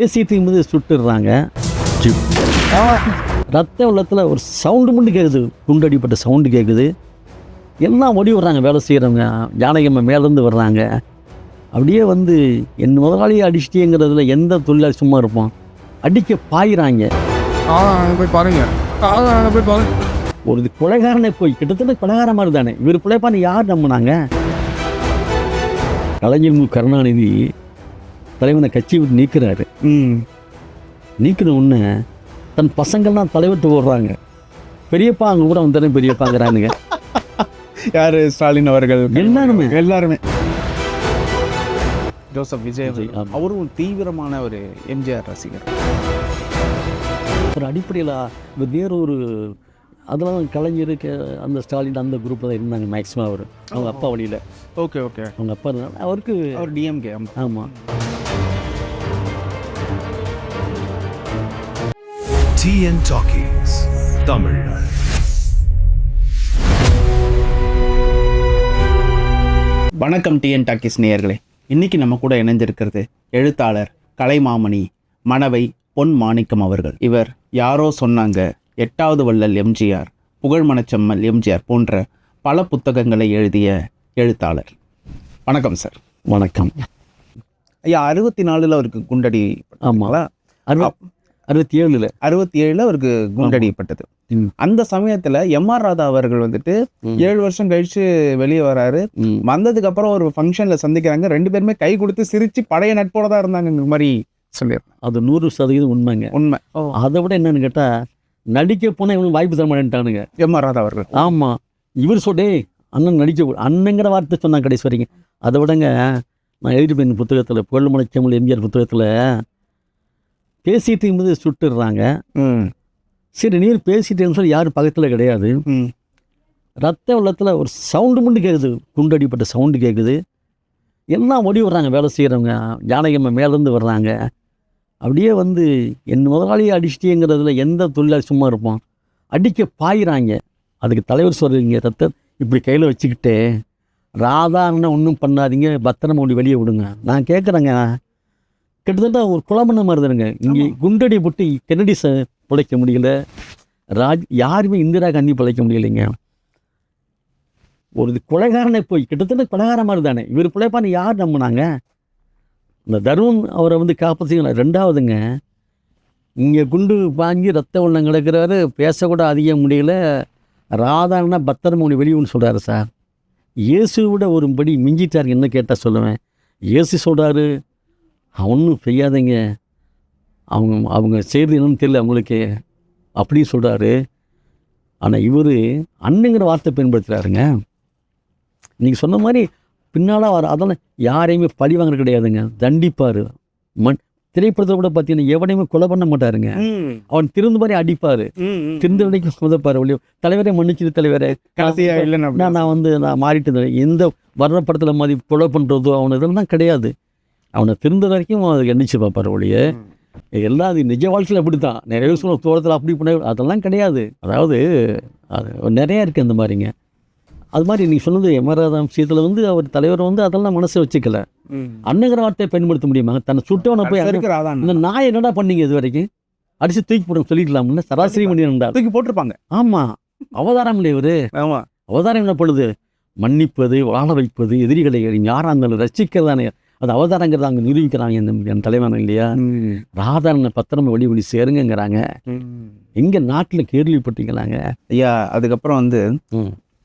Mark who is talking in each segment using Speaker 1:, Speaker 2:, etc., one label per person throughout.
Speaker 1: பேசிட்டு சுட்டுடுறாங்க. ரத்த வெள்ளத்தில் ஒரு சவுண்டு மட்டும் கேட்குது, குண்டடிப்பட்ட சவுண்டு கேட்குது. எல்லாம் ஓடி வர்றாங்க வேலை செய்கிறவங்க. ஜானகியம்மா மேலேருந்து வர்றாங்க. அப்படியே வந்து என் முதலாளியை அடிச்சிட்டேங்கிறதுல எந்த தொழிலாளி சும்மா இருப்போம், அடிக்க பாயிறாங்க.
Speaker 2: போய் பாருங்க, போய் பாருங்க.
Speaker 1: ஒரு கொலைகாரனை போய் கிட்டத்தட்ட கொலைகார மாதிரி தானே இவர் பிழைப்பான்னு யார் நம்பினாங்க? கலைஞர் கருணாநிதி தலைவனை கட்சி விட்டு நீக்கிறாரு. நீக்கின உடனே தன் பசங்கள்லாம் தலைவிட்டு ஓடுறாங்க. பெரியப்பா அங்கே கூட வந்தாலும் பெரியப்பாங்கிறானுங்க.
Speaker 2: யார்? ஸ்டாலின் அவர்கள்.
Speaker 1: எல்லாருமே
Speaker 2: ஜோசப் விஜய் அவரும் தீவிரமான ஒரு எம்ஜிஆர் ரசிகர்.
Speaker 1: ஒரு அடிப்படையில் வேற ஒரு அதெல்லாம் கலைஞருக்கு அந்த ஸ்டாலின் அந்த குரூப்பில் தான் இருந்தாங்க மேக்ஸிமம். அவர் அவங்க அப்பா வழியில்.
Speaker 2: ஓகே
Speaker 1: அவங்க அப்பா இருந்தாங்க. அவர்
Speaker 2: டிஎம்கே.
Speaker 1: ஆமாம்.
Speaker 3: TN Talkies Tamil.
Speaker 2: வணக்கம் டிஎன் டாக்கீஸ் நேயர்களே. இன்னைக்கு நம்ம கூட இணைஞ்சிருக்கிறது எழுத்தாளர் கலைமாமணி மணவை பொன் மாணிக்கம் அவர்கள். இவர் யாரோ சொன்னாங்க, 8வது வள்ளல் எம்ஜிஆர், புகழ்மணச்செம்மல் எம்ஜிஆர் போன்ற பல புத்தகங்களை எழுதிய எழுத்தாளர். வணக்கம் சார்.
Speaker 1: வணக்கம்
Speaker 2: ஐயா. 64 அவருக்கு குண்டடி.
Speaker 1: ஆமாங்களா? 67
Speaker 2: அவருக்கு குண்டடிப்பட்டது. அந்த சமயத்துல எம்ஆர் ராதா அவர்கள் வந்துட்டு 7 வருஷம் கழிச்சு வெளியே வராரு. வந்ததுக்கு அப்புறம் ஒரு ஃபங்க்ஷன்ல சந்திக்கிறாங்க. 2 பேருமே கை கொடுத்து சிரிச்சு பழைய நட்போட தான் இருந்தாங்க மாதிரி சொல்லிடுறேன்.
Speaker 1: அது 100% உண்மைங்க.
Speaker 2: உண்மை.
Speaker 1: அதை விட என்னன்னு கேட்டா, நடிக்க போனா இவனுக்கு வாய்ப்பு தர மாட்டேன்ட்டானுங்க
Speaker 2: எம்ஆர் ராதா அவர்கள்.
Speaker 1: ஆமா, இவர் சொல்லே அண்ணன் நடிக்க அண்ணங்கிற வார்த்தை சொன்னாங்க கடைசி வரைக்கும். அதை விடங்க, நான் எழுதிப்பேன் புத்தகத்துல, புகழ்மணச்செம்மல் எம்ஜிஆர் புத்தகத்துல, பேசிட்டு சுட்டுடுறாங்க. சரி, நீர் பேசிட்டேன்னு சொல்லி யாரும் பக்கத்தில் கிடையாது. ரத்த வெள்ளத்தில் ஒரு சவுண்டு மட்டும் கேட்குது, குண்டடிப்பட்ட சவுண்டு கேட்குது. எல்லாம் ஓடி வர்றாங்க வேலை செய்கிறவங்க. ஜானகியம்மா மேலேருந்து வர்றாங்க. அப்படியே வந்து என் முதலாளியை அடிச்சிட்டேங்கிறதுல எந்த தொழிலாளி சும்மா இருப்போம், அடிக்க பாயிறாங்க. அதுக்கு தலைவர் சொல்கிறீங்க, ரத்த இப்படி கையில் வச்சுக்கிட்டே ராதா அண்ணன் ஒன்றும் பண்ணாதீங்க, பத்திரமா ஓடி வெளியே விடுங்க. நான் கேட்குறேங்க, கிட்டத்தட்ட ஒரு குழம்புன மாதிரி தானுங்க. இங்கே குண்டடி போட்டு கென்னடி பிழைக்க முடியல, யாருமே இந்திரா காந்தி பிழைக்க முடியலைங்க. ஒரு கொலைகாரனை போய் கிட்டத்தட்ட கொலைகார மாதிரி தானே இவர் பிழைப்பான்னு யார் நம்பினாங்க? இந்த தருண் அவரை வந்து காப்பாற்றிங்களா? 2வதுங்க, இங்கே குண்டு வாங்கி ரத்த வெள்ளம் கிடக்கிறாரு, பேசக்கூட அதிக முடியல, ராதான்னா பத்திரமா ஒன்று வெளியூன்னு சொல்கிறாரு சார். இயேசுவிட ஒரு படி மிஞ்சிட்டார். என்ன கேட்டால் சொல்லுவேன், இயேசு சொல்கிறாரு, ஒன்றும் செய்யாதீங்க, அவங்க செய்கிறது என்னன்னு தெரியல அவங்களுக்கு அப்படி சொல்கிறாரு. ஆனால் இவர் அண்ணங்கிற வார்த்தை பயன்படுத்துகிறாருங்க. நீங்கள் சொன்ன மாதிரி பின்னால் வர அதெல்லாம் யாரையுமே பழி வாங்குறது கிடையாதுங்க, தண்டிப்பார். திரைப்படத்தை கூட பார்த்தீங்கன்னா எவனையுமே கொலை பண்ண மாட்டாருங்க. அவன் திருந்து மாதிரி அடிப்பார், திருந்து வரைக்கும் உதப்பார். தலைவரே மன்னிச்சது தலைவரே, நான் மாறிட்டு எந்த வர்ற படத்தில் மாதிரி கொலை பண்ணுறதோ அவனை இதெல்லாம் கிடையாது. அவனை திருந்த வரைக்கும் அதை எண்ணிச்சு பார்ப்பார் ஒழிய, எல்லாம் அது நிஜ வாழ்க்கையில் அப்படி தான். நிறைய சொல்ல தோட்டத்தில் அப்படி பண்ண அதெல்லாம் கிடையாது. அதாவது அது நிறையா இருக்குது அந்த மாதிரிங்க. அது மாதிரி நீங்கள் சொன்னது எம்ஆர் ராதா விஷயத்தில் வந்து அவர் தலைவர் வந்து அதெல்லாம் மனசை வச்சுக்கல. அண்ணங்கிற வார்த்தையை பயன்படுத்த முடியுமா? தன்னை சுட்டவனை போய் இந்த நாய் என்னடா பண்ணீங்க இது வரைக்கும் அடிச்சு தூக்கி போட சொல்லிக்கலாம்ல, சராசரி மனிதன் தூக்கி போட்டிருப்பாங்க. ஆமாம், அவதாரம் இல்லை இவர். ஆமாம், அவதாரம் என்ன பண்ணுது? மன்னிப்பது, வாழ வைப்பது, எதிரிகளை யாராக இருந்தாலும் ரசிக்கிறதானே அது அவதாரங்கிறத அங்கே நிரூபிக்கிறாங்க என் தலைவன் இல்லையா? ராதாரனை பத்திரமா வெளி சேருங்கிறாங்க. எங்க நாட்டில் கேள்விப்பட்டீங்களாங்க
Speaker 2: ஐயா? அதுக்கப்புறம் வந்து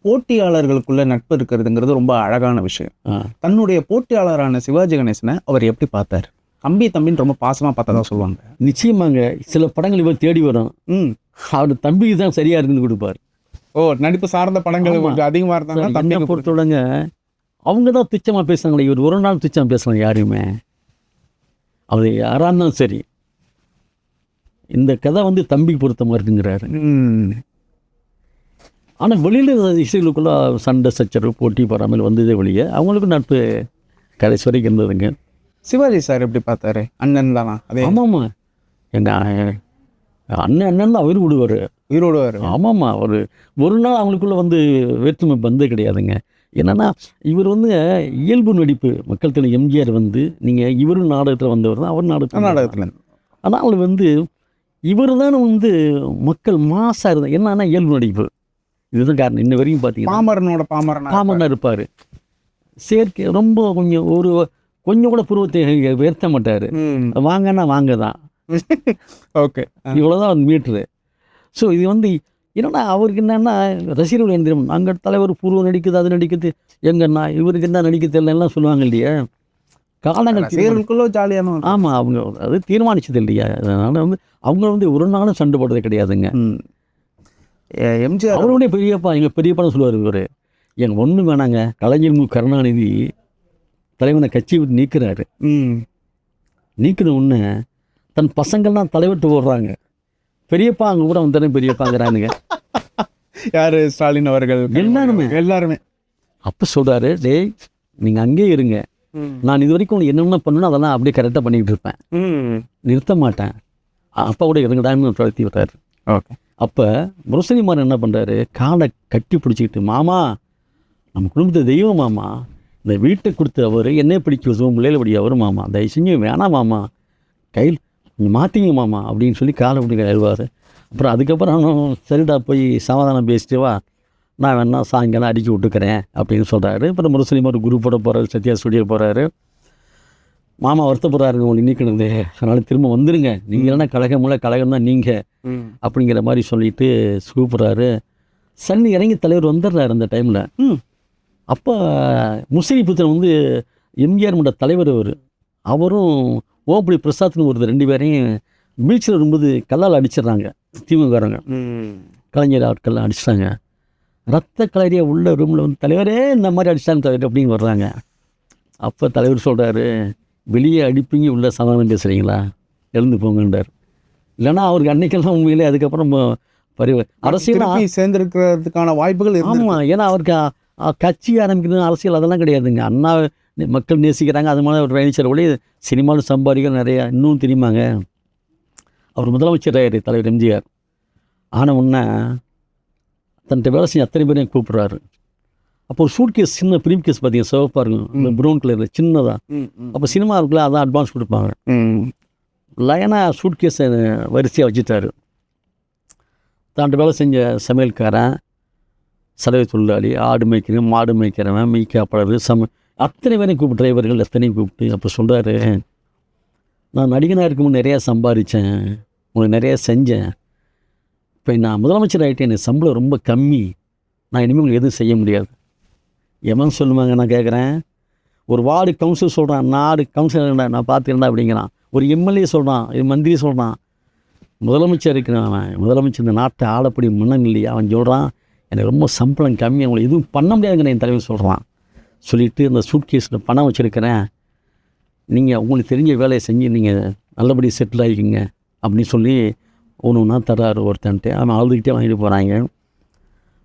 Speaker 2: போட்டியாளர்களுக்குள்ள நட்பு இருக்கிறதுங்கிறது ரொம்ப அழகான விஷயம். தன்னுடைய போட்டியாளரான சிவாஜி கணேசனை அவர் எப்படி பார்த்தார்? தம்பின்னு ரொம்ப பாசமா பார்த்ததா சொல்லுவாங்க.
Speaker 1: நிச்சயமாங்க. சில படங்கள் இவர் தேடி வரும், அவர் தம்பிக்கு தான் சரியா இருக்குன்னு கொடுப்பார்.
Speaker 2: நடிப்பு சார்ந்த படங்கள் அதிகமா இருந்தாங்க.
Speaker 1: தம்பியை பொறுத்தவரைங்க அவங்க தான் துச்சமாக பேசுகிறாங்களே, இவர் ஒரு நாள் துச்சமாக பேசலாம் யாரையுமே. அது யாராக இருந்தாலும் சரி. இந்த கதை வந்து தம்பிக்கு பொருத்த மாதிரி இருக்குங்கிறாரு. ஆனால் வெளியில் இசைகளுக்குள்ள சண்டை சச்சரவு போட்டி போறாமல் வந்ததே வெளியே அவங்களுக்கும் நட்பு கடைசி வரைக்கும் இருந்ததுங்க.
Speaker 2: சிவாஜி சார் எப்படி பார்த்தாரு? அண்ணன் தானா? அதே.
Speaker 1: ஆமாம்மா, எங்கள் அண்ணன் தான் அவர் விடுவார்,
Speaker 2: உயிரோடுவார்.
Speaker 1: ஆமாம்மா, ஒரு நாள் அவங்களுக்குள்ள வந்து வேற்றுமை வந்தே கிடையாதுங்க. என்னன்னா இவர் வந்து இயல்பு நடிப்பு மக்கள் தலைவர் எம்ஜிஆர் வந்து நீங்கள் இவரும் நாடகத்தில் வந்தவர் தான், அவர் நாடகத்தில் ஆனால் வந்து இவர் தானே வந்து மக்கள் மாசாக இருந்தால் என்னன்னா இயல்பு நடிப்பு. இதுதான் காரணம். இன்ன வரைக்கும் பார்த்தீங்கன்னா
Speaker 2: பாமரனோட பாமரனா
Speaker 1: பாமரனாக இருப்பார். செயற்கை ரொம்ப கொஞ்சம் கூட புருவத்தை உயர்த்த மாட்டார். வாங்கன்னா வாங்க தான்.
Speaker 2: ஓகே.
Speaker 1: இவ்வளோதான் அந்த மீட்ரு. ஸோ இது வந்து என்னன்னா அவருக்கு என்னன்னா ரசிகர்கள் என்ன தெரியும், அங்கே தலைவர் புருவம் நடிக்குது, அது நடிக்குது, எங்கன்னா இவருக்கு என்ன நடிக்க தெரியலாம் சொல்லுவாங்க இல்லையா. காலங்கள்
Speaker 2: ரசிகர்களுக்குள்ள ஜாலியான
Speaker 1: ஆமாம், அவங்க அது தீர்மானிச்சது இல்லையா. அதனால் வந்து அவங்க வந்து ஒரு நாளும் சண்டை போடுறது கிடையாதுங்க.
Speaker 2: எம்ஜிஆர்
Speaker 1: அவருடைய பெரியப்பா, எங்கள் பெரியப்பான்னு சொல்லுவார் இவர். எனக்கு ஒன்றும் வேணாங்க, கலைஞர் கருணாநிதி தலைவனை கட்சி விட்டு நீக்கிறாரு. நீக்கின உடனே தன் பசங்கள்லாம் தலைவர்கிட்ட போடுறாங்க. பெரியப்பா அங்கே கூட வந்தானே பெரியப்பாங்கிறானுங்க.
Speaker 2: யாரு? ஸ்டாலின் அவர்கள். எல்லாருமே
Speaker 1: அப்போ சொல்கிறாரு, டேய் நீங்கள் அங்கேயே இருங்க, நான் இது வரைக்கும் என்னென்ன பண்ணணும் அதெல்லாம் அப்படியே கரெக்டாக பண்ணிக்கிட்டு இருப்பேன், நிறுத்த மாட்டேன், அப்பா கூட இருங்கடான்னு துரத்தி விட்டார்.
Speaker 2: ஓகே.
Speaker 1: அப்போ முரசொலிமாறன் என்ன பண்ணுறாரு, காலை கட்டி பிடிச்சிக்கிட்டு, மாமா நம்ம குடும்பத்தை தெய்வம் மாமா, இந்த வீட்டை கொடுத்து அவர் என்னையே பிடிக்க வச்சுவோம், பிள்ளையில படி அவர் மாமா, தயவு செஞ்சு வேணாம் மாமா, கையில் கொஞ்சம் மாற்றிங்க மாமா அப்படின்னு சொல்லி காலை பிடிக்க எழுவார். அப்புறம் அதுக்கப்புறம் அவனும் சரிடா போய் சமாதானம் பேசிட்டு வா, நான் வேணா சாயங்காலம் அடிக்க விட்டுக்கிறேன் அப்படின்னு சொல்கிறாரு. அப்புறம் முரசொலிமார் குரூப்போட போகிறாரு, சத்யா ஸ்டுடியோ போகிறாரு. மாமா வருத்தப்படுறாருங்க உங்களுக்கு நீக்கணுது, அதனால் திரும்ப வந்துடுங்க, நீங்கள் இல்லைன்னா கழகமுள்ள கழகம் தான் நீங்கள் அப்படிங்கிற மாதிரி சொல்லிட்டு கூப்பிட்றாரு. சன்னி இறங்கி தலைவர் வந்துடுறாரு அந்த டைமில். அப்போ முஸ்லிபுத்திரன் வந்து எம்ஜிஆர் மன்ற தலைவர் அவரும் ஓபடி பிரசாத்னு ஒரு 2 பேரையும் பீச்சில் வரும்போது கல்லால் அடிச்சிடுறாங்க திமுககாரங்க. கலைஞர் ஆட்கள் அடிச்சிட்டாங்க. ரத்த கலரியாக உள்ள ரூமில் வந்து தலைவரே இந்த மாதிரி அடிச்சிட்டாங்க தலைவர் அப்படின்னு வர்றாங்க. அப்போ தலைவர் சொல்கிறாரு, வெளியே அடிப்பீங்க உள்ள சமாதானம் பேசுகிறீங்களா, எழுந்து போங்கன்றார். இல்லைன்னா அவருக்கு அன்னைக்கெல்லாம் உண்மையிலே அதுக்கப்புறம் அரசியல்
Speaker 2: சேர்ந்துருக்கிறதுக்கான வாய்ப்புகள்.
Speaker 1: ஆமாம், ஏன்னா அவருக்கு கட்சி ஆரம்பிக்கிறது அரசியல் அதெல்லாம் கிடையாதுங்க. அண்ணா மக்கள் நேசிக்கிறாங்க, அது மாதிரி ஒரு பயணிச்சர் ஒளி சினிமாவில் சம்பாதிக்க நிறையா. இன்னும் தெரியுமாங்க, அவர் முதலமைச்சர் தலைவர் எம்ஜிஆர் ஆன உடனே தன்கிட்ட வேலை செஞ்ச அத்தனை பேரையும் கூப்பிட்றாரு. அப்போ ஒரு சூட் கேஸ், சின்ன ப்ரீம் கேஸ் பார்த்தீங்க, சிவப்பாக இருக்கும், இந்த ப்ரௌன் கலரில் சின்னதாக. அப்போ சினிமா இருக்குல்ல, அதான் அட்வான்ஸ் கொடுப்பாங்க. லைனாக சூட் கேஸை வரிசையாக வச்சுட்டாரு. தன்கிட்ட வேலை செஞ்ச சமையல்காரன், சலவை தொழிலாளி, ஆடு மேய்க்கிறவன், மாடு மேய்க்கிறவன், மெய்க்காப்பாளர், அத்தனை பேரையும் கூப்பிட்டு, டிரைவர்கள் எத்தனையும் கூப்பிட்டு அப்போ சொல்கிறாரு, நான் நடிகனாக இருக்கும்போது நிறையா சம்பாதிச்சேன், உங்களுக்கு நிறையா செஞ்சேன், இப்போ நான் முதலமைச்சர் ஆகிட்டேன், எனக்கு சம்பளம் ரொம்ப கம்மி, நான் இனிமேல் உங்களுக்கு எதுவும் செய்ய முடியாது. எவன் சொல்லுவாங்க நான் கேட்குறேன். ஒரு வார்டு கவுன்சிலர் சொல்கிறான், நாடு கவுன்சிலர் நான் பார்த்துக்கிறேன் அப்படிங்கிறான். ஒரு எம்எல்ஏ சொல்கிறான், மந்திரி சொல்கிறான், முதலமைச்சர் இருக்கிறான், அவன் முதலமைச்சர் இந்த நாட்டை ஆளப்படி மன்னன் இல்லையா, அவன் சொல்கிறான் எனக்கு ரொம்ப சம்பளம் கம்மி, அவங்களை எதுவும் பண்ண முடியாதுங்க என் தலைவர் சொல்கிறான். சொல்லிவிட்டு இந்த சூட் கேஸில் பணம் வச்சுருக்கிறேன், நீங்கள் உங்களுக்கு தெரிஞ்ச வேலையை செஞ்சு நீங்கள் நல்லபடி செட்டில் ஆகிக்கிங்க அப்படின்னு சொல்லி ஒன்று ஒன்றா தர்றாரு ஒருத்தன்ட்டு. அவன் அழுதுகிட்டே வாங்கிட்டு போகிறாங்க.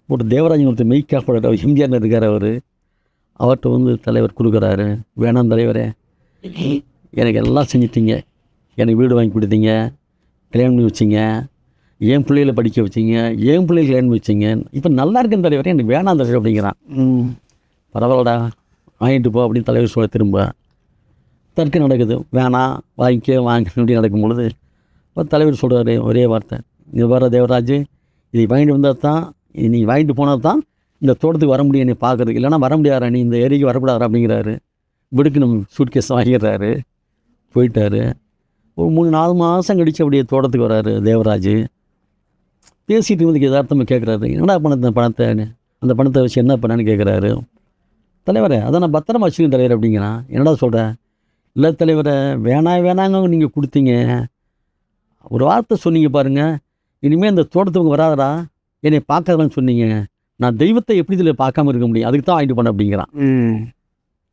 Speaker 1: ஒரு தேவராஜன் ஒருத்தர் மெய்க்காப்பாளர் எம்ஜிஆர் இருக்கார், அவர்கிட்ட வந்து தலைவர் கொடுக்குறாரு, வேணாம் தலைவரே, எனக்கு எல்லாம் செஞ்சிட்டீங்க, எனக்கு வீடு வாங்கி கொடுத்தீங்க, கல்யாணம் பண்ணி வச்சிங்க, என் பிள்ளைகளை படிக்க வச்சிங்க, என் பிள்ளைகளை கல்யாணம் பண்ணி வச்சிங்க, இப்போ நல்லா இருக்கேன் தலைவரே, எனக்கு வேணாம் தலைவர் அப்படிங்கிறான். பரவாயில்லடா வாங்கிட்டு போ அப்படின்னு தலைவர் சொல்ல திரும்ப தர்க்கம் நடக்குது, வேணாம் வாங்கிக்க அப்படி நடக்கும் பொழுது இப்போ தலைவர் சொல்கிறாரு ஒரே வார்த்தை, இது வர தேவராஜ், இதை வாங்கிட்டு வந்தால் தான், நீ வாங்கிட்டு போனால் தான் இந்த தோட்டத்துக்கு வர முடியும், நீ பார்க்குறதுக்கு, இல்லைனா வர முடியாதா, நீ இந்த ஏரிக்கு வரக்கூடாது அப்படிங்கிறாரு. விடுக்கு நம்ம சூட் கேஸ் வாங்கிடுறாரு, போயிட்டார். ஒரு 3-4 மாதம் கழிச்சு அப்படியே தோட்டத்துக்கு வர்றாரு தேவராஜ். பேசிட்டு வந்து யதார்த்தமாக கேட்குறாரு, என்னடா பணத்தை அந்த பணத்தை வச்சு என்ன பண்ணான்னு கேட்குறாரு. தலைவரே அதை நான் பத்திரமா வச்சுக்கேன் தலைவர் அப்படிங்கிறான். என்னடா சொல்கிறேன், இல்லை தலைவரை வேணாங்க நீங்கள் கொடுத்தீங்க, ஒரு வார்த்தை சொன்னீங்க பாருங்கள், இனிமேல் இந்த தோட்டத்துக்கு வராதடா, என்னை பார்க்காதான்னு சொன்னீங்க, நான் தெய்வத்தை எப்படி இதில் பார்க்காம இருக்க முடியும், அதுக்கு தான் வாங்கிட்டு போனேன் அப்படிங்கிறான்.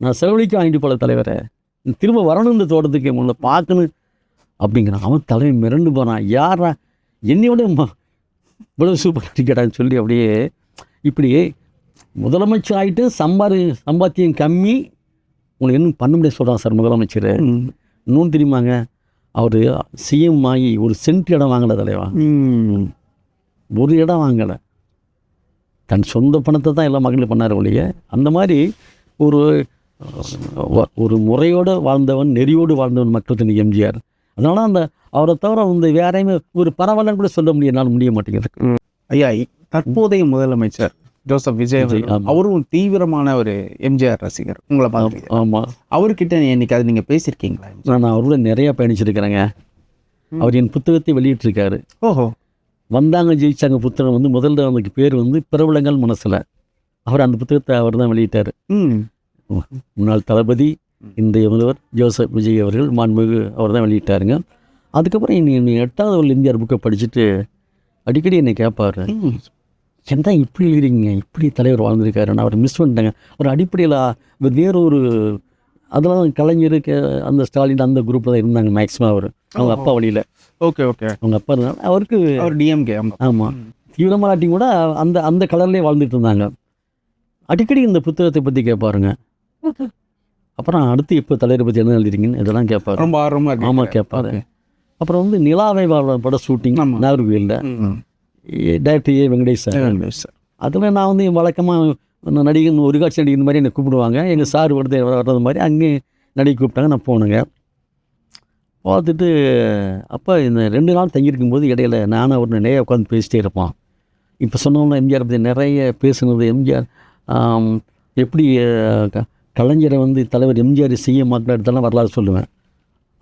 Speaker 1: நான் செலவழிக்க வாங்கிட்டு போல தலைவரை, திரும்ப வரணும் இந்த தோட்டத்துக்கு, உங்களை பார்க்கணும் அப்படிங்கிறான். அவன் தலைமை மிரண்டு போகிறான், யாரா என்னையோட இவ்வளோ சூப்பர் கேட்டான்னு சொல்லி அப்படியே இப்படி முதலமைச்சர் ஆகிட்டு சம்பாத்தியம் கம்மி, உங்களுக்கு இன்னும் பண்ண முடியாது சொல்கிறான் சார் முதலமைச்சர். இன்னும் தெரியுமாங்க, அவர் சிஎம் ஆகி ஒரு சென்ட் இடம் வாங்கலை தலைவா, ஒரு இடம் வாங்கலை, தன் சொந்த பணத்தை தான் எல்லா மகளிரும் பண்ணார் ஒழிய. அந்த மாதிரி ஒரு முறையோடு வாழ்ந்தவன், நெறியோடு வாழ்ந்தவன் மக்கள் எம்ஜிஆர். அதனால அவரை தவிர வந்து வேறையுமே ஒரு பரவாயில்லன்னு கூட சொல்ல என்னால் முடிய மாட்டேங்குது.
Speaker 2: ஐயா, தற்போதைய முதலமைச்சர் ஜோசப் விஜய் அவர்கள்,
Speaker 1: ஆமா.
Speaker 2: அவரும் தீவிரமான ஒரு எம்ஜிஆர் ரசிகர். உங்களை பார்த்து
Speaker 1: ஆமாம்,
Speaker 2: அவர்கிட்ட என்னைக்காவது நீங்க பேசியிருக்கீங்களா?
Speaker 1: நான் அவரோட நிறையா பயணிச்சிருக்கிறேங்க. அவர் என் புத்தகத்தை வெளியிட்டிருக்காரு.
Speaker 2: ஓஹோ.
Speaker 1: வந்தாங்க ஜெயிச்சாங்க புத்தகம் வந்து முதல்ல அவனுக்கு பேர் வந்து பிரபலங்கள் மனசில். அவர் அந்த புத்தகத்தை அவர் தான் வெளியிட்டார். முன்னாள் தளபதி இன்றைய முதல்வர் ஜோசப் விஜய் அவர்கள் மாண்புமிகு அவர் தான் வெளியிட்டாருங்க. அதுக்கப்புறம் என்னை 8வது ஒரு எம்ஜிஆர் புக்கை படிச்சுட்டு அடிக்கடி என்னை கேட்பார், என்ன இப்படி எழுதிங்க, இப்படி தலைவர் வாழ்ந்திருக்காரு, நான் அவரை மிஸ் பண்ணிட்டேங்க. ஒரு அடிப்படையில் வேறு ஒரு அதெல்லாம் கலைஞருக்கு அந்த ஸ்டாலின் அந்த குரூப்பில் தான் இருந்தாங்க மேக்ஸிமம். அவர் அவங்க அப்பா வழியில்.
Speaker 2: Okay okay.
Speaker 1: அவங்க அப்பா இருந்தாங்க. அவருக்கு
Speaker 2: அவர் டிஎம்கே.
Speaker 1: ஆமாம், தீவிரமாட்டி கூட அந்த அந்த கலர்லேயே வாழ்ந்துட்டு இருந்தாங்க. அடிக்கடி இந்த புத்தகத்தை பற்றி கேட்பாருங்க. அப்புறம் அடுத்து இப்போ தலைவரை பற்றி என்ன எழுதிருக்கீங்கன்னு இதெல்லாம் கேட்பாரு.
Speaker 2: ரொம்ப ஆர்வமாக இருக்கு.
Speaker 1: ஆமாம், கேட்பாரு. அப்புறம் வந்து நிலாவை பட ஷூட்டிங் நாகர்கோவிலில் டைரக்டர் வெங்கடேஷ் சார். அதில் நான் வந்து வழக்கமாக நடிகன் ஒரு காட்சி நடிகை இந்த மாதிரி என்னை கூப்பிடுவாங்க. எங்கள் சார் வர்றது மாதிரி அங்கேயும் நடிகை கூப்பிட்டாங்க. நான் போனேங்க. பார்த்துட்டு அப்போ இந்த 2 நாள் தங்கியிருக்கும்போது இடையில நானும் அவர் நிறைய உட்காந்து பேசிட்டே இருப்பான். இப்போ சொன்னோம்னா எம்ஜிஆர் பற்றி நிறைய பேசுனது, எம்ஜிஆர் எப்படி கலைஞரை வந்து தலைவர் எம்ஜிஆர் செய்ய மக்கள் எடுத்தாலும் வரலாறு சொல்லுவேன்.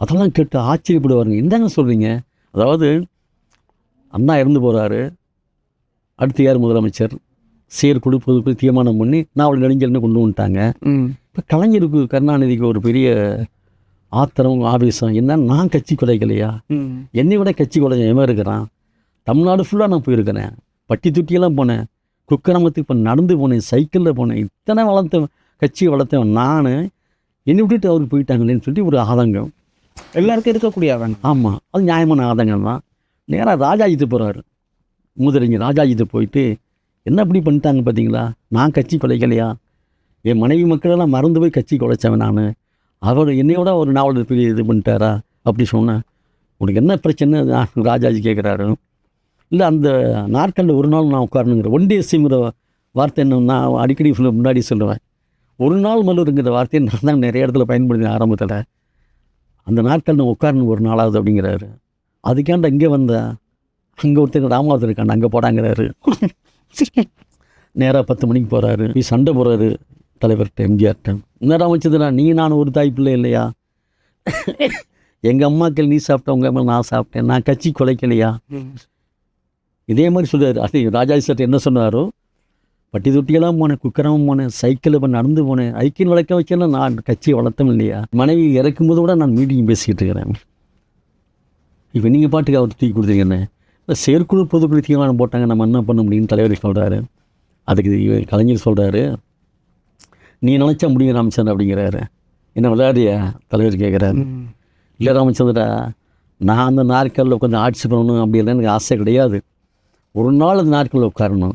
Speaker 1: அதெல்லாம் கேட்டு ஆச்சரியப்படுவாருங்க. என்னங்க சொல்கிறீங்க? அதாவது அண்ணா இறந்து போகிறாரு, அடுத்து யார் முதலமைச்சர், செயற்குழு பொதுக்குழு தீர்மானம் பண்ணி நாவல் நெடுஞ்சல்னு கொண்டு வந்துட்டாங்க. இப்போ கலைஞருக்கு கருணாநிதிக்கு ஒரு பெரிய ஆத்திரம் ஆவேசம். என்ன, நான் கட்சி கொலைக்கலையா? என்னை விட கட்சி கொலைஞ்ச எவன் இருக்கிறான்? தமிழ்நாடு ஃபுல்லாக நான் போயிருக்கிறேன், பட்டி தொட்டியெல்லாம் போனேன், குக்கிராமத்துக்கு இப்போ நடந்து போனேன், சைக்கிளில் போனேன், இத்தனை கட்சியை வளர்த்தவன் நான், என்னை விட்டுட்டு அவருக்கு போயிட்டாங்களேன்னு சொல்லி ஒரு ஆதங்கம்
Speaker 2: எல்லாருக்கும் இருக்கக்கூடிய ஆதங்கம்.
Speaker 1: ஆமாம், அது நியாயமான ஆதங்கம் தான். நேராக ராஜாஜித்து போகிறாரு. முதலமைச்சர் ராஜாஜித்து போயிட்டு, என்ன இப்படி பண்ணிட்டாங்க பார்த்தீங்களா, நான் கட்சி கொலைக்கலையா? என் மனைவி மக்களெல்லாம் மறந்து போய் கட்சி கொலைச்சவன் நான், அவர் என்னையோட ஒரு நாவல் பெரிய இது பண்ணிட்டாரா அப்படி சொன்னேன். உனக்கு என்ன பிரச்சனை ராஜாஜி கேட்குறாரு. இல்லை, அந்த நாற்காலில் ஒரு நாள் நான் உட்காரணுங்கிற ஒன்டேசிங்கிற வார்த்தை என்ன நான் அடிக்கடி முன்னாடி சொல்லுவேன். ஒரு நாள் மலருங்கிற வார்த்தையை நான் தான் நிறைய இடத்துல பயன்படுத்தினேன் ஆரம்பத்தில். அந்த நாட்கள் நான் உட்காரணும் ஒரு நாளாவது அப்படிங்கிறாரு. அதுக்காண்ட இங்கே வந்தேன், அங்கே ஒருத்தர் ராமாவதர் இருக்காண்ட அங்கே போடாங்கிறாரு. நேராக 10 மணிக்கு போகிறாரு, போய் சண்டை போகிறாரு தலைவர்கிட்ட எம்ஜிஆர்கிட்ட. நேரம் வச்சதுடா, நீ நான் ஒரு தாய் பிள்ளை இல்லையா? எங்கள் அம்மாக்கள் நீ சாப்பிட்ட, உங்கள் அம்மா நான் சாப்பிட்டேன், நான் கட்சி கொலைக்கலையா? இதே மாதிரி சொல்கிறாரு. அது ராஜாஜி சார் என்ன சொன்னாரோ, பட்டி தொட்டியெல்லாம் போனேன், குக்கிராமம் போனேன், சைக்கிளில் இப்போ நடந்து போனேன், ஐக்கியம் வளர்க்க வைக்கலாம், நான் கட்சியை வளர்த்தம் இல்லையா? மனைவி இறக்கும்போது கூட நான் மீட்டிங் பேசிக்கிட்டு இருக்கிறேன். இப்போ நீங்கள் பாட்டுக்கு அவர் தூக்கி கொடுத்தீங்கன்னு இல்லை, செயற்குழு பொதுக்குழு தீர்மானம் போட்டாங்க, நம்ம என்ன பண்ண முடியும்னு தலைவர் சொல்கிறாரு. அதுக்கு கலைஞர் சொல்கிறாரு, நீ நினச்சா முடியும் ராமச்சந்திரன் அப்படிங்கிறாரு. என்ன விளையாடியா தலைவர் கேட்குறாரு. இல்லை ராமச்சந்திரா, நான் அந்த நாற்காலில் உட்காந்து ஆட்சி பண்ணணும் அப்படிலாம் எனக்கு ஆசை கிடையாது. ஒரு நாள் அந்த நாட்களில் உட்காரணும்.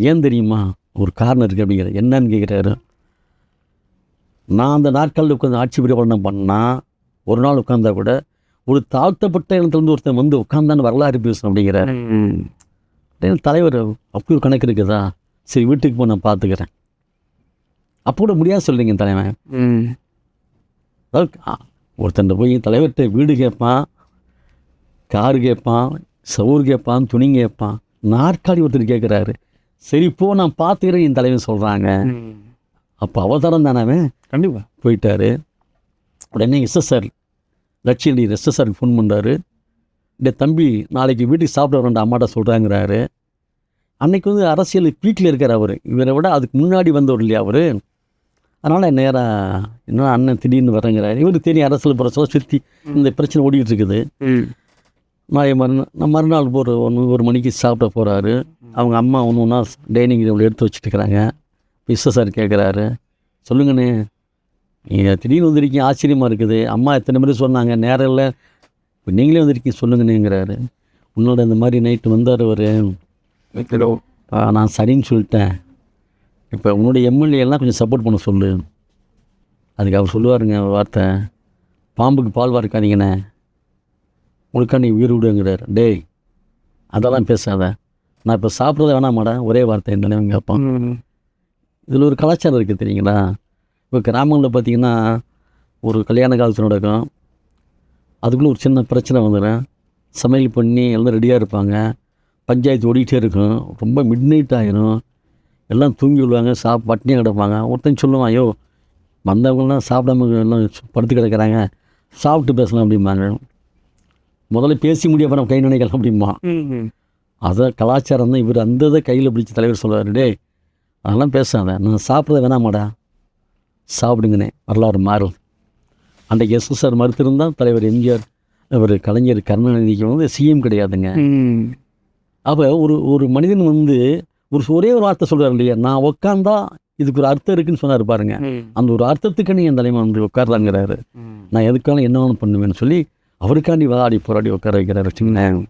Speaker 1: ஏன் தெரியுமா? ஒரு காரணம் இருக்குது அப்படிங்கிற. என்னன்னு கேட்குறாரு. நான் அந்த நாட்களில் உட்காந்து ஆட்சி பிரகடனம் பண்ணால் ஒரு நாள் உட்காந்தா கூட ஒரு தாழ்த்தப்பட்ட இடத்துலேருந்து ஒருத்தன் வந்து உட்காந்தான்னு வரலாறு பேசணும் அப்படிங்கிறார். தலைவர் அப்படி ஒரு கணக்கு இருக்குதா? சரி, வீட்டுக்கு போய் நான் பார்த்துக்கிறேன். அப்போ கூட முடியாது சொல்கிறீங்க தலைவன். அதாவது ஒருத்தன் போய் தலைவர்கிட்ட வீடு கேட்பான், காரு கேட்பான், சவுறு கேட்பான், துணி கேட்பான், நாற்காலி ஒருத்தர் கேட்குறாரு. சரி, இப்போ நான் பார்த்துக்கிறேன் என் தலைவன் சொல்கிறாங்க. அப்போ அவதாரம் தானே அவன்.
Speaker 2: கண்டிப்பாக
Speaker 1: போயிட்டார். உடனே எஸ்எஸ்ஆர் லட்சியடி எஸ்எஸ்ஆருக்கு ஃபோன் பண்ணுறாரு. இந்த தம்பி நாளைக்கு வீட்டுக்கு சாப்பிட வரேன் அம்மாட்ட சொல்கிறாங்கிறாரு. அன்றைக்கி வந்து அரசியல் பீக்கில் இருக்கார் அவர். இவரை விட அதுக்கு முன்னாடி வந்தவர் இல்லையா அவர். அதனால் நேராக இன்னும் அண்ணன் திடீர்னு வரேங்கிறாரு. இவருக்கு தெரியும் அரசியல் பிரச்சனை சுற்றி இந்த பிரச்சனை ஓடிக்கிட்டு இருக்குது. நான் மறுநாள் போகிற 1 மணிக்கு சாப்பிட போகிறாரு. அவங்க அம்மா ஒன்று டைனிங் டேபிள் எடுத்து வச்சுட்டு இருக்கிறாங்க. எஸ்எஸ்ஆர் கேட்குறாரு, சொல்லுங்கண்ணே, நீங்கள் திடீர்னு வந்திருக்கீங்க, ஆச்சரியமாக இருக்குது. அம்மா எத்தனை பேர் சொன்னாங்க, நேரம் இல்லை, இப்போ நீங்களே வந்திருக்கீங்க சொல்லுங்கண்ணேங்கிறாரு. உன்னோட இந்த மாதிரி நைட்டு வந்தார் அவர். நான் சரின்னு சொல்லிட்டேன். இப்போ உன்னோட எம்எல்ஏ எல்லாம் கொஞ்சம் சப்போர்ட் பண்ண சொல்லு. அதுக்கு அவர் சொல்லுவாருங்க வார்த்தை, பாம்புக்கு பால் வார்க்காதீங்கண்ணே, உனக்கா நீ உயிர் விடுங்கிறார். டேய், அதெல்லாம் பேசாத, நான் இப்போ சாப்பிட்றத வேணாமாடா, ஒரே வார்த்தை என்னன்னு கேட்பான். இதில் ஒரு கலாச்சாரம் இருக்குது தெரியுங்களா? இப்போ கிராமங்களில் பார்த்திங்கன்னா ஒரு கல்யாண காலத்தில் நடக்கும். அதுக்குள்ளே ஒரு சின்ன பிரச்சனை வந்துடும். சமையல் பண்ணி எல்லாம் ரெடியாக இருப்பாங்க, பஞ்சாயத்து ஓடிக்கிட்டே இருக்கும், ரொம்ப மிட் நைட் ஆகிடும், எல்லாம் தூங்கி விடுவாங்க, பட்டினியாக கிடப்பாங்க. ஒருத்தன் சொல்லுவான், ஐயோ வந்தவங்களாம் சாப்பிடாம எல்லாம் படுத்து கிடக்கிறாங்க, சாப்பிட்டு பேசலாம் அப்படிம்பாங்க. முதல்ல பேசி முடிய அப்புறம் கை நினைக்கலாம் அப்படிம்பா. அதை கலாச்சாரம் தான். இவர் அந்த இதை கையில் பிடிச்சி தலைவர் சொல்லுவார், டே அதெல்லாம் பேசாத, நான் சாப்பிட்றத வேணாமாடா, சாப்பிடுங்கண்ணே, வரலாறு மாறும். அன்றைக்கு எஸ்எஸ்ஆர் மறுத்திருந்தால் தலைவர் எம்ஜிஆர், அவர் கலைஞர் கருணாநிதிக்கு வந்து சிஎம் கிடையாதுங்க. அப்போ ஒரு மனிதன் வந்து ஒரே ஒரு வார்த்தை சொல்கிறார் இல்லையா, நான் உட்காந்தா இதுக்கு ஒரு அர்த்தம் இருக்குன்னு சொன்னார் பாருங்க. அந்த ஒரு அர்த்தத்துக்குன்னு என் தலைமை வந்து உட்கார்றாங்கிறாரு. நான் எதுக்காலும் என்ன வேணும் பண்ணுவேன்னு சொல்லி அவருக்காண்டி வாடி போராடி உட்கார வைக்கிறாரு வச்சுங்களேன்.